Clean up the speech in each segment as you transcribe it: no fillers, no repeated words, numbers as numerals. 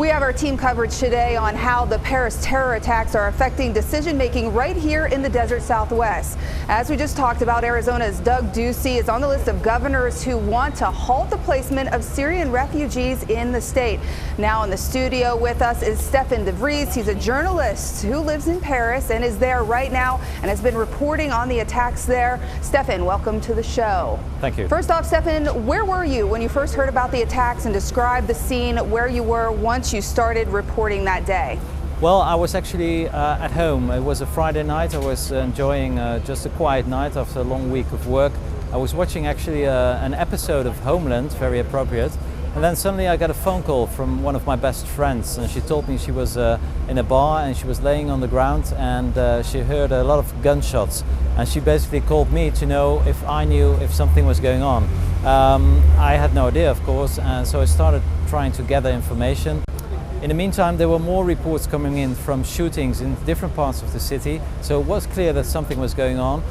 We have our team coverage today on how the Paris terror attacks are affecting decision making right here in the desert Southwest. As we just talked about, Arizona's Doug Ducey is on the list of governors who want to halt the placement of Syrian refugees in the state. Now in the studio with us is Stefan De Vries. He's a journalist who lives in Paris and is there right now and has been reporting on the attacks there. Stefan, welcome to the show. Thank you. First off, Stefan, where were you when you first heard about the attacks, and describe the scene where you were once you started reporting that day? Well, I was actually at home. It was a Friday night. I was enjoying just a quiet night after a long week of work. I was watching actually an episode of Homeland, very appropriate. And then suddenly I got a phone call from one of my best friends, and she told me she was in a bar and she was laying on the ground and she heard a lot of gunshots. And she basically called me to know if I knew if something was going on. I had no idea, of course, and so I started trying to gather information. In the meantime, there were more reports coming in from shootings in different parts of the city, so it was clear that something was going on.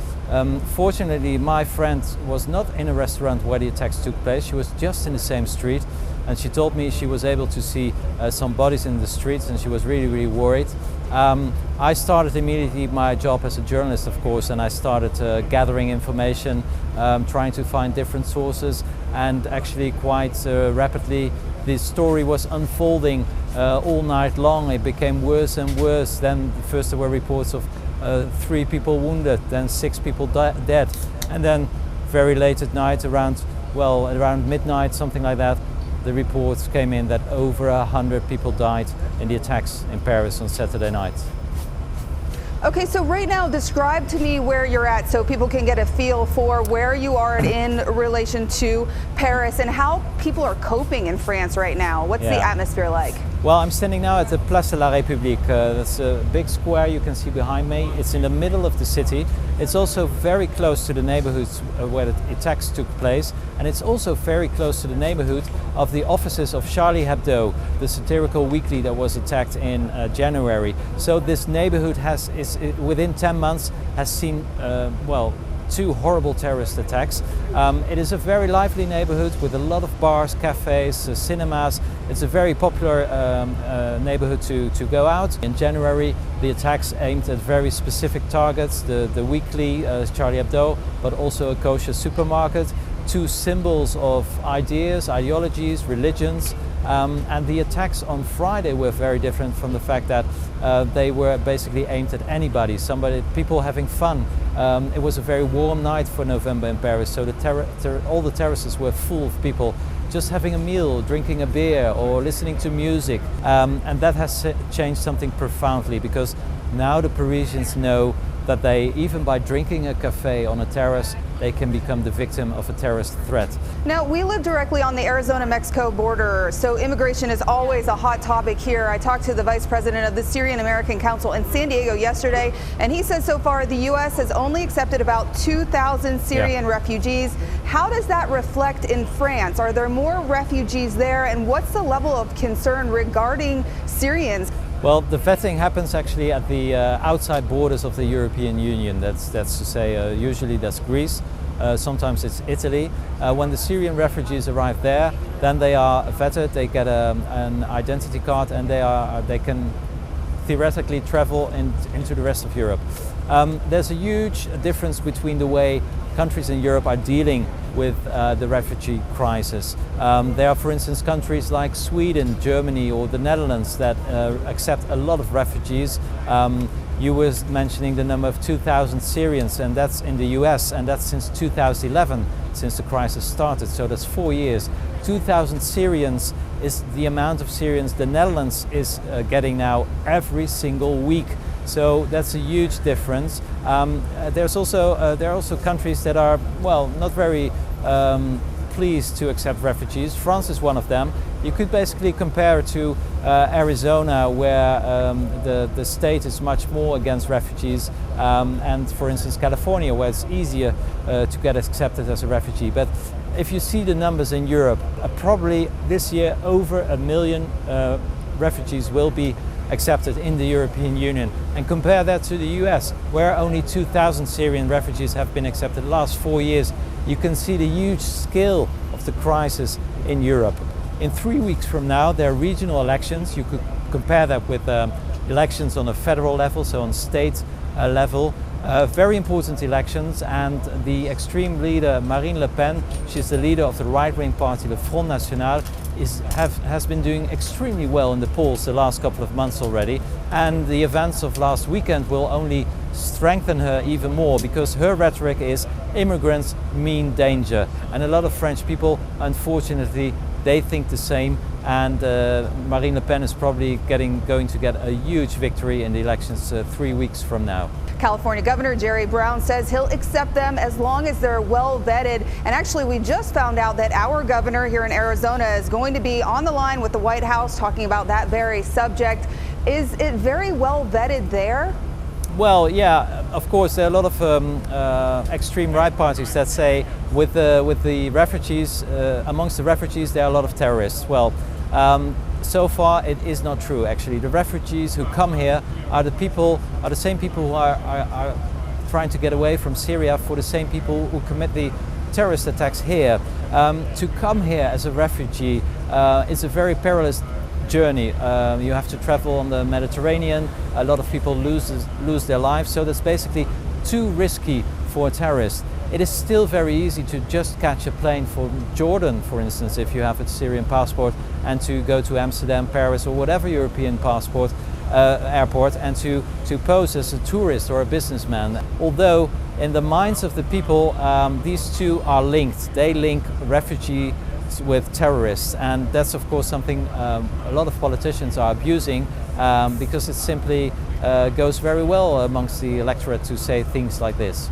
Fortunately, my friend was not in a restaurant where the attacks took place. She was just in the same street, and she told me she was able to see some bodies in the streets, and she was really worried. I started immediately my job as a journalist, of course, and I started gathering information, trying to find different sources, and actually quite rapidly the story was unfolding all night long. It became worse and worse. Then first there were reports of 3 people wounded, then 6 people dead, and then very late at night, around midnight, something like that, the reports came in that over 100 people died in the attacks in Paris on Saturday night. Okay, so right now describe to me where you're at so people can get a feel for where you are in relation to Paris and how people are coping in France right now. What's the atmosphere like? Well, I'm standing now at the Place de la République. That's a big square you can see behind me. It's in the middle of the city. It's also very close to the neighborhoods where the attacks took place, and it's also very close to the neighborhood of the offices of Charlie Hebdo, the satirical weekly that was attacked in January. So this neighborhood within 10 months has seen 2 horrible terrorist attacks. It is a very lively neighborhood with a lot of bars, cafes, cinemas. It's a very popular neighborhood to go out. In January, the attacks aimed at very specific targets, the weekly Charlie Hebdo, but also a kosher supermarket, 2 symbols of ideas, ideologies, religions. And the attacks on Friday were very different from the fact that they were basically aimed at anybody, people having fun. It was a very warm night for November in Paris, so all the terraces were full of people just having a meal, drinking a beer or listening to music. And that has changed something profoundly, because now the Parisians know that even by drinking a cafe on a terrace, they can become the victim of a terrorist threat. Now, we live directly on the Arizona-Mexico border, so immigration is always a hot topic here. I talked to the vice president of the Syrian American Council in San Diego yesterday, and he says so far the U.S. has only accepted about 2,000 Syrian refugees. How does that reflect in France? Are there more refugees there, and what's the level of concern regarding Syrians? Well, the vetting happens actually at the outside borders of the European Union. That's to say, usually that's Greece, sometimes it's Italy. When the Syrian refugees arrive there, then they are vetted, they get an identity card, and they can theoretically travel into the rest of Europe. There's a huge difference between the way countries in Europe are dealing with the refugee crisis. There are, for instance, countries like Sweden, Germany or the Netherlands that accept a lot of refugees. You were mentioning the number of 2,000 Syrians, and that's in the US, and that's since 2011, since the crisis started, so that's 4 years. 2,000 Syrians is the amount of Syrians the Netherlands is getting now every single week. So that's a huge difference. There are also countries that are, not very pleased to accept refugees. France is one of them. You could basically compare it to Arizona, where the state is much more against refugees, and for instance California, where it's easier to get accepted as a refugee. But if you see the numbers in Europe, probably this year over 1 million refugees will be accepted in the European Union, and compare that to the US, where only 2,000 Syrian refugees have been accepted the last 4 years. You can see the huge scale of the crisis in Europe. In 3 weeks from now, there are regional elections. You could compare that with elections on a federal level, so on state level. Very important elections, and the extreme leader Marine Le Pen, she's the leader of the right-wing party, the Front National, has been doing extremely well in the polls the last couple of months already, and the events of last weekend will only strengthen her even more, because her rhetoric is immigrants mean danger, and a lot of French people, unfortunately, they think the same, and Marine Le Pen is probably going to get a huge victory in the elections 3 weeks from now. California Governor Jerry Brown says he'll accept them as long as they're well vetted. And actually, we just found out that our governor here in Arizona is going to be on the line with the White House talking about that very subject. Is it very well vetted there? Well, yeah, of course, there are a lot of extreme right parties that say with the refugees, amongst the refugees, there are a lot of terrorists. Well, so far it is not true, actually. The refugees who come here are the same people who are trying to get away from Syria, for the same people who commit the terrorist attacks here. To come here as a refugee is a very perilous journey. You have to travel on the Mediterranean. A lot of people lose their lives, so that's basically too risky for a terrorist. It is still very easy to just catch a plane from Jordan, for instance, if you have a Syrian passport, and to go to Amsterdam, Paris, or whatever European passport airport, and to pose as a tourist or a businessman. Although in the minds of the people, these two are linked. They link refugees with terrorists, and that's of course something a lot of politicians are abusing, because it simply goes very well amongst the electorate to say things like this.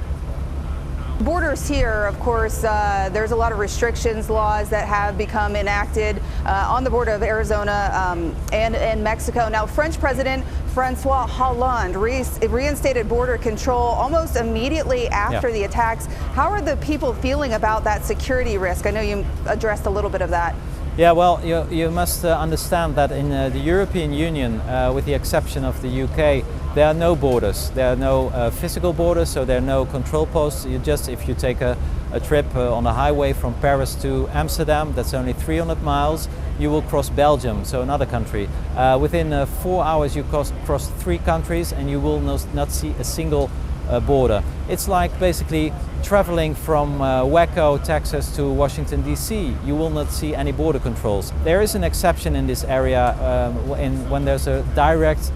Borders here, of course, there's a lot of restrictions, laws that have become enacted on the border of Arizona and Mexico. Now, French President Francois Hollande reinstated border control almost immediately after the attacks. How are the people feeling about that security risk? I know you addressed a little bit of that. Yeah, well, you must understand that in the European Union, with the exception of the UK, there are no borders. There are no physical borders, so there are no control posts. If you take a trip on a highway from Paris to Amsterdam, that's only 300 miles, you will cross Belgium, so another country. Within 4 hours you cross 3 countries, and you will not see a single border. It's like basically traveling from Waco, Texas to Washington DC. You will not see any border controls. There is an exception in this area when there's a direct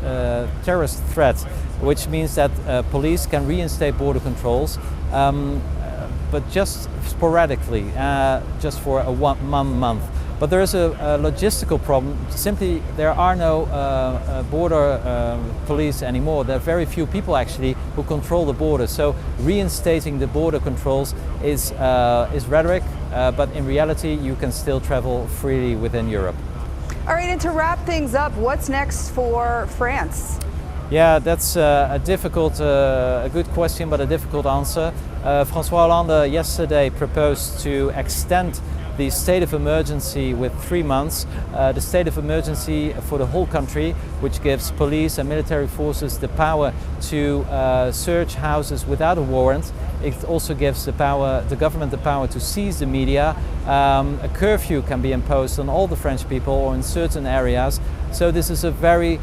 terrorist threat, which means that police can reinstate border controls, but just sporadically, just for one month. But there is a logistical problem. Simply, there are no border police anymore. There are very few people actually who control the border. So reinstating the border controls is rhetoric, but in reality, you can still travel freely within Europe. All right, and to wrap things up, what's next for France? Yeah, that's a good question, but a difficult answer. François Hollande yesterday proposed to extend the state of emergency with 3 months, the state of emergency for the whole country, which gives police and military forces the power to search houses without a warrant. It also gives the government the power to seize the media. A curfew can be imposed on all the French people or in certain areas. So this is a very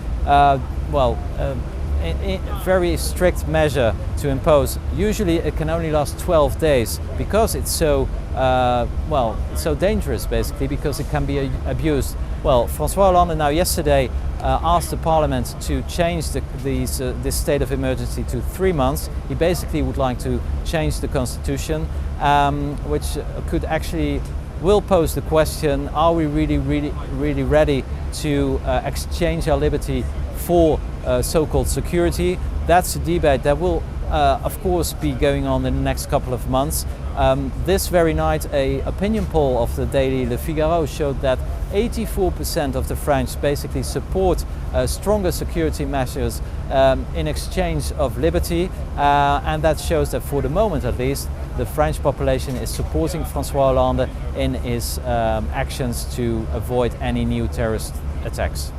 very strict measure to impose. Usually it can only last 12 days because it's so so dangerous, basically, because it can be abused. Well, François Hollande now yesterday asked the parliament to change this state of emergency to 3 months. He basically would like to change the constitution, which will pose the question: are we really ready to exchange our liberty for so-called security? That's a debate that will of course be going on in the next couple of months. This very night, an opinion poll of the daily Le Figaro showed that 84% of the French basically support stronger security measures in exchange of liberty, and that shows that for the moment at least the French population is supporting François Hollande in his actions to avoid any new terrorist attacks.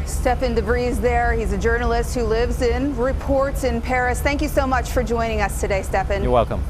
Stefan De Vries there. He's a journalist who lives and reports in Paris. Thank you so much for joining us today, Stefan. You're welcome.